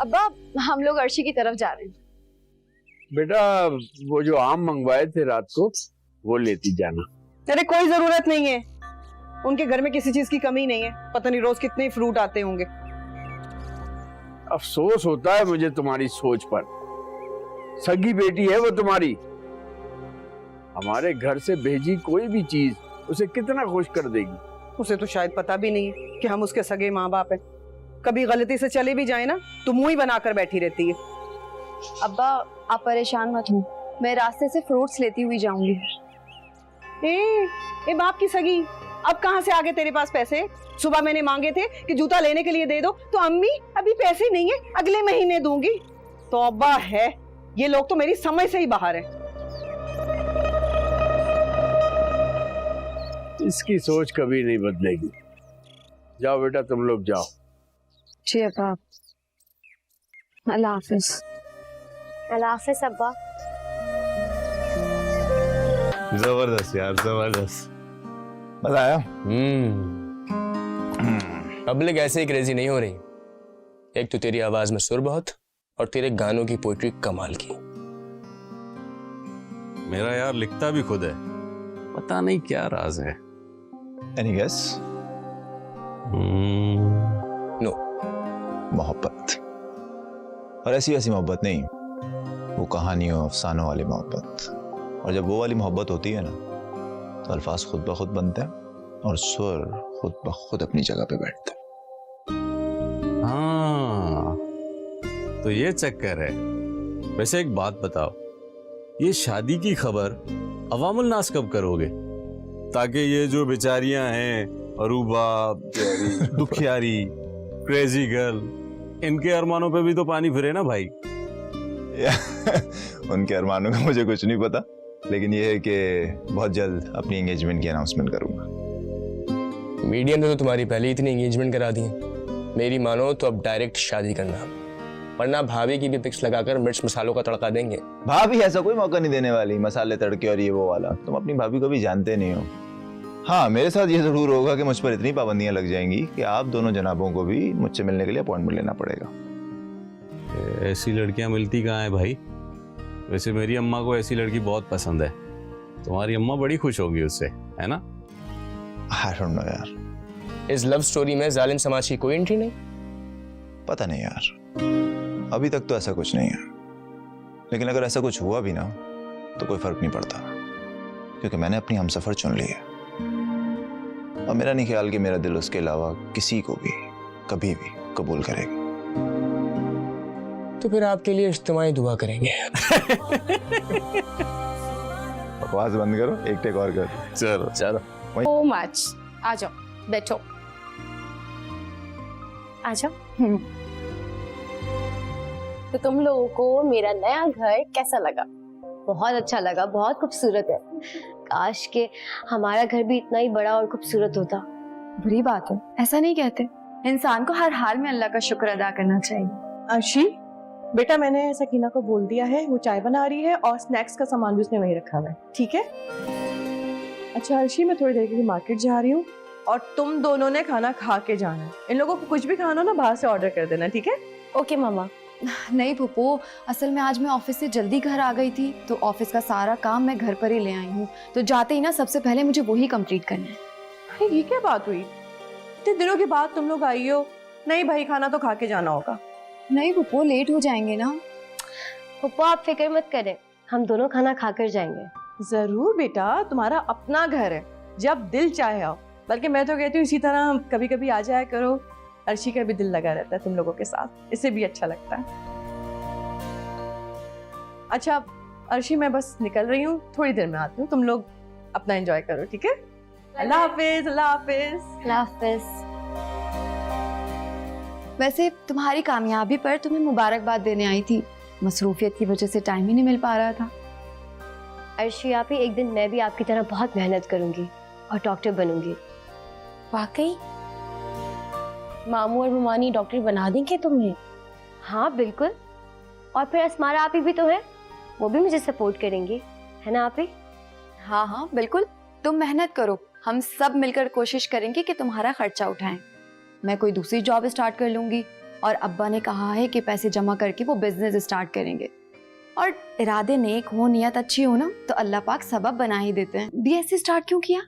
अब्बा हम लोग अर्शी की तरफ जा रहे हैं। बेटा वो जो आम मंगवाए थे रात को वो लेती जाना। अरे कोई जरूरत नहीं है, उनके घर में किसी चीज की कमी नहीं है। पता नहीं रोज कितने फ्रूट आते होंगे। अफसोस होता है मुझे तुम्हारी सोच पर। सगी बेटी है वो तुम्हारी, हमारे घर से भेजी कोई भी चीज उसे कितना खुश कर देगी। उसे तो शायद पता भी नहीं है कि हम उसके सगे माँ बाप हैं। कभी गलती से चले भी जाए ना तो मुंह ही बनाकर बैठी रहती है। अब्बा आप परेशान मत हो, मैं रास्ते से फ्रूट्स लेती हुई जाऊंगी। ए बाप की सगी, अब कहाँ से आ गए तेरे पास पैसे? सुबह मैंने मांगे थे कि जूता लेने के लिए दे दो, तो अम्मी अभी पैसे नहीं है, अगले महीने दूंगी। तौबा है, ये लोग तो मेरी समझ से ही बाहर है। इसकी सोच कभी नहीं बदलेगी। जाओ बेटा तुम लोग जाओ। जी अब्बा, अल्लाह हाफिज। अल्लाह हाफिज अब्बा। जबरदस्त यार, जबरदस्त, मजा आया। पब्लिक ऐसे ही क्रेजी नहीं हो रही। एक तो तेरी आवाज में सुर बहुत और तेरे गानों की पोइट्री कमाल की। मेरा यार लिखता भी खुद है, पता नहीं क्या राज है। Any guess? नो। मोहब्बत, और ऐसी वैसी मोहब्बत नहीं, वो कहानियों अफसानों वाली मोहब्बत। और जब वो वाली मोहब्बत होती है ना तो अल्फाज खुद ब खुद बनते हैं और सुर खुद ब खुद अपनी जगह पे बैठते हैं। हाँ तो ये चक्कर है। वैसे एक बात बताओ, ये शादी की खबर अवामुल नास कब करोगे, ताकि ये जो बेचारियां हैं अरूबा, दुखियारी, क्रेजी गर्ल, इनके अरमानों पे भी तो पानी फिरे ना भाई। उनके अरमानों का मुझे कुछ नहीं पता, लेकिन ये है कि बहुत जल्द अपनी एंगेजमेंट की अनाउंसमेंट करूंगा। मीडिया ने तो तुम्हारी पहले इतनी एंगेजमेंट करा दी है। मेरी मानो तो अब डायरेक्ट शादी करना, वरना भाभी की भी पिक्स लगाकर मिर्च मसालों का तड़का देंगे। भाभी ऐसा कोई मौका नहीं देने वाली, मसाले तड़के और ये वो वाला। तुम अपनी भाभी को भी जानते नहीं हो। हाँ मेरे साथ ये जरूर होगा कि मुझ पर इतनी पाबंदियां लग जाएंगी कि आप दोनों जनाबों को भी मुझसे मिलने के लिए अपॉइंटमेंट लेना पड़ेगा। ऐसी लड़कियां मिलती कहाँ है भाई? वैसे मेरी अम्मा को ऐसी लड़की बहुत पसंद है, तुम्हारी अम्मा बड़ी खुश होगी उससे, है ना? आई डोंट नो यार। इस लव स्टोरी में जालिम समाज की कोई एंट्री नहीं? पता नहीं यार, अभी तक तो ऐसा कुछ नहीं है। लेकिन अगर ऐसा कुछ हुआ भी ना तो कोई फर्क नहीं पड़ता, क्योंकि मैंने अपनी हमसफर चुन ली है। और मेरा नहीं ख्याल कि मेरा दिल उसके अलावा किसी को भी कभी भी कबूल करेगा। तो फिर आपके लिए इज्तिमाई दुआ करेंगे। बकवास बंद करो, एक टेक और कर। चलो चलो। सो मच, आ जाओ बैठो। आ जाओ। तो तुम लोगों को मेरा नया घर कैसा लगा? बहुत अच्छा लगा, बहुत खूबसूरत है। काश के हमारा घर भी इतना ही बड़ा और खूबसूरत होता। बुरी बात है, ऐसा नहीं कहते। इंसान को हर हाल में अल्लाह का शुक्र अदा करना चाहिए। अर्शी बेटा, मैंने सकीना को बोल दिया है, वो चाय बना रही है और स्नैक्स का सामान भी उसने वहीं रखा हुआ है, ठीक है? अच्छा अर्शी, मैं थोड़ी देर के लिए मार्केट जा रही हूँ और तुम दोनों ने खाना खा के जाना है। इन लोगों को कुछ भी खाना हो ना बाहर से ऑर्डर कर देना, ठीक है? ओके मामा। नहीं फूफो, असल में आज मैं ऑफिस से जल्दी घर आ गई थी, तो ऑफिस का सारा काम मैं घर पर ही ले आई हूँ। तो जाते ही ना सबसे पहले मुझे वही कंप्लीट करना है। अरे ये क्या बात हुई, इतने दिनों के बाद तुम लोग आई हो। नहीं भाई, खाना तो खा के जाना होगा। नहीं फूफो, लेट हो जाएंगे ना। पप्पा आप फिक्र मत करें, हम दोनों खाना खाकर जाएंगे। जरूर बेटा, तुम्हारा अपना घर है, जब दिल चाहे आओ। बल्कि मैं तो कहती हूँ इसी तरह कभी कभी आ जाया करो। अर्शी का भी दिल लगा रहता है तुम लोगों के साथ, इससे भी अच्छा लगता है। अच्छा अर्शी, मैं बस निकल रही हूँ, थोड़ी देर में आती हूँ। तुम लोग अपना एंजॉय करो, ठीक है? अल्लाह हाफिज। अल्लाह हाफिज। अल्लाह हाफिज। वैसे तुम्हारी कामयाबी पर तुम्हें मुबारकबाद देने आई थी, मसरूफियत की वजह से टाइम ही नहीं मिल पा रहा था। अर्शी आप ही, एक दिन मैं भी आपकी तरह बहुत मेहनत करूंगी और डॉक्टर बनूंगी। वाकई? मामू और ममानी डॉक्टर बना देंगे तुम्हें? हाँ बिल्कुल। और फिर अस्मारा आप ही भी तो है, वो भी मुझे सपोर्ट करेंगी, है ना आप ही? हाँ हाँ बिल्कुल, तुम मेहनत करो, हम सब मिलकर कोशिश करेंगे कि तुम्हारा खर्चा उठाएं। मैं कोई दूसरी जॉब स्टार्ट कर लूंगी और अब्बा ने कहा है कि पैसे जमा करके वो बिजनेस स्टार्ट करेंगे। और इरादे नेक हो, नियत अच्छी हो ना, तो अल्लाह पाक सबब बना ही देते हैं। बीएससी स्टार्ट क्यों किया?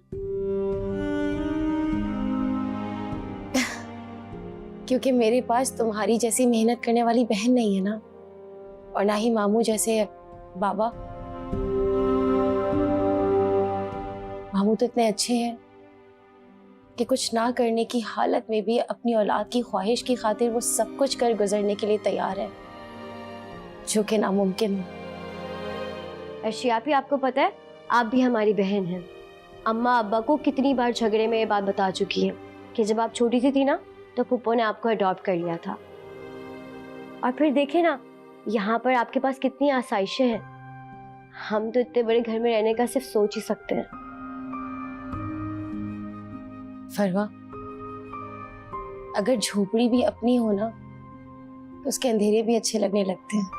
क्योंकि मेरे पास तुम्हारी जैसी मेहनत करने वाली बहन नहीं है ना, और ना ही मामू जैसे बाबा। मामू तो इतने अच्छे हैं कि कुछ ना करने की हालत में भी अपनी औलाद की ख्वाहिश की खातिर वो सब कुछ कर गुजरने के लिए तैयार है, जो कि नामुमकिन है। अर्शियापी, आपको पता है आप भी हमारी बहन हैं। अम्मा अब्बा को कितनी बार झगड़े में ये बात बता चुकी है कि जब आप छोटी सी थी ना, तो पुप्पो ने आपको अडॉप्ट कर लिया था। और फिर देखे ना, यहाँ पर आपके पास कितनी आसाइशें हैं। हम तो इतने बड़े घर में रहने का सिर्फ सोच ही सकते हैं। फरवा, अगर झोपड़ी भी अपनी हो ना, तो उसके अंधेरे भी अच्छे लगने लगते हैं।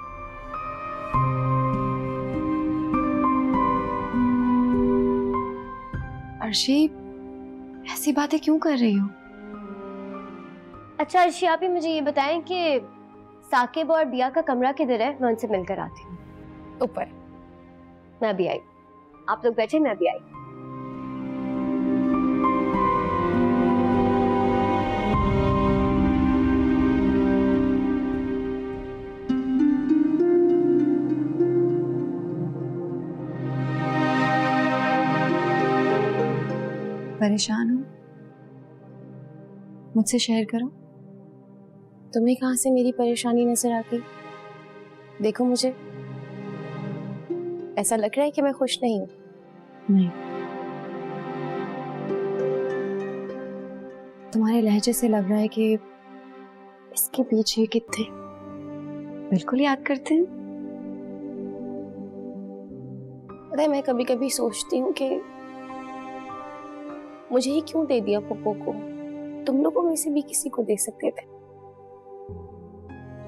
अर्शी, ऐसी बातें क्यों कर रही हो? अच्छा अर्शी, आप ही मुझे ये बताएं कि साकिब और बिया का कमरा किधर है? मैं उनसे मिलकर आती हूँ। ऊपर। मैं भी आई। आप लोग बैठे, मैं भी आई। परेशान हो? मुझसे शेयर करो। तुम्हें कहाँ से मेरी परेशानी नजर आ गई? देखो, मुझे ऐसा लग रहा है कि मैं खुश नहीं हूँ। नहीं, तुम्हारे लहजे से लग रहा है कि इसके पीछे कितने बिल्कुल याद करते हैं। पता है, मैं कभी कभी सोचती हूँ कि मुझे ही क्यों दे दिया पुप्पो को। तुम लोगों में से भी किसी को दे सकते थे।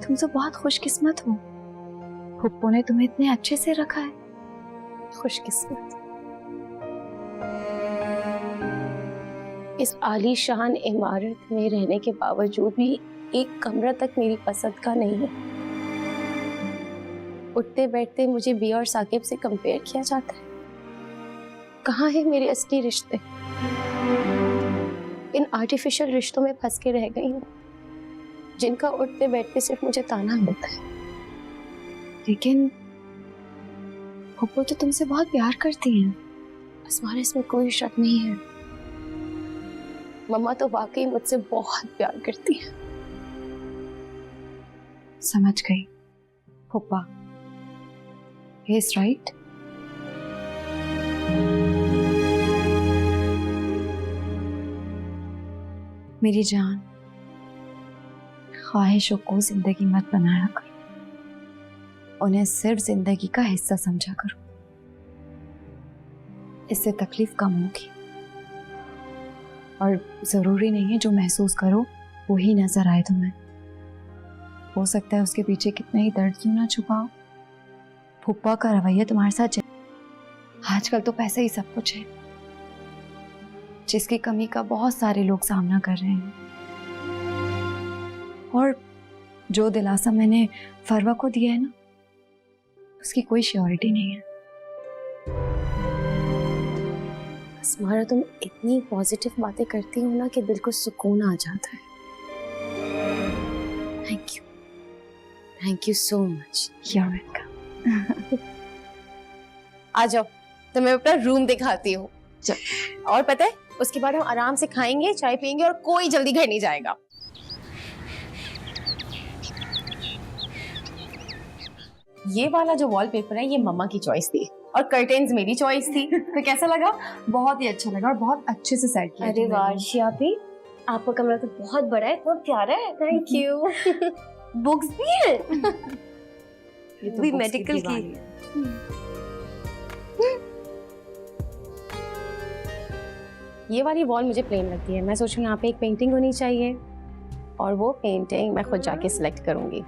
तुम तो बहुत खुशकिस्मत हो, पुप्पो ने तुम्हें इतने अच्छे से रखा है। खुशकिस्मत। इस आलीशान इमारत में रहने के बावजूद भी एक कमरा तक मेरी पसंद का नहीं है। उठते बैठते मुझे बिया और साकिब से कंपेयर किया जाता है। कहाँ है मेरे असली रिश्ते? इन आर्टिफिशियल रिश्तों में फंस के रह गई हूँ, जिनका उठते बैठते सिर्फ मुझे ताना मिलता है। लेकिन पुप्पो तो तुमसे बहुत प्यार करती हैं। असमार, इसमें कोई शक नहीं है। मम्मा तो वाकई मुझसे बहुत प्यार करती है। समझ गई पुप्पा, he is right। मेरी जान, ख्वाहिशों को जिंदगी मत बनाया करो, उन्हें सिर्फ जिंदगी का हिस्सा समझा करो। इससे तकलीफ कम होगी, और जरूरी नहीं है जो महसूस करो वो ही नजर आए तुम्हें। हो सकता है उसके पीछे कितने ही दर्द क्यों ना छुपाओ। फुप्पा का रवैया तुम्हारे साथ आजकल तो पैसे ही सब कुछ है, जिसकी कमी का बहुत सारे लोग सामना कर रहे हैं। और जो दिलासा मैंने फरवा को दिया है ना, उसकी कोई श्योरिटी नहीं है। असमारा, तुम इतनी पॉजिटिव बातें करती हो ना कि दिल को सुकून आ जाता है। Thank you so much. You're welcome। आ जाओ, तो मैं अपना रूम दिखाती हूँ। और पता है, उसके बाद हम आराम से खाएंगे, चाय पियेंगे, और कोई जल्दी घर नहीं जाएगा। ये वाला जो वॉलपेपर है, ये मम्मा की चॉइस थी, और कर्टेन्स मेरी चॉइस थी। तो कैसा लगा? बहुत ही अच्छा लगा और बहुत अच्छे से सेट किया। अरे वाह शियापी, आपका कमरा तो बहुत बड़ा है, बहुत प्यारा है। Thank you. बुक्स भी है। ये तो भी books मेडिकल की। दीवार है। ये वाली वॉल मुझे प्लेन लगती है। मैं सोच रही हूँ यहाँ पे एक पेंटिंग होनी चाहिए, और वो पेंटिंग मैं खुद जाके सिलेक्ट करूंगी।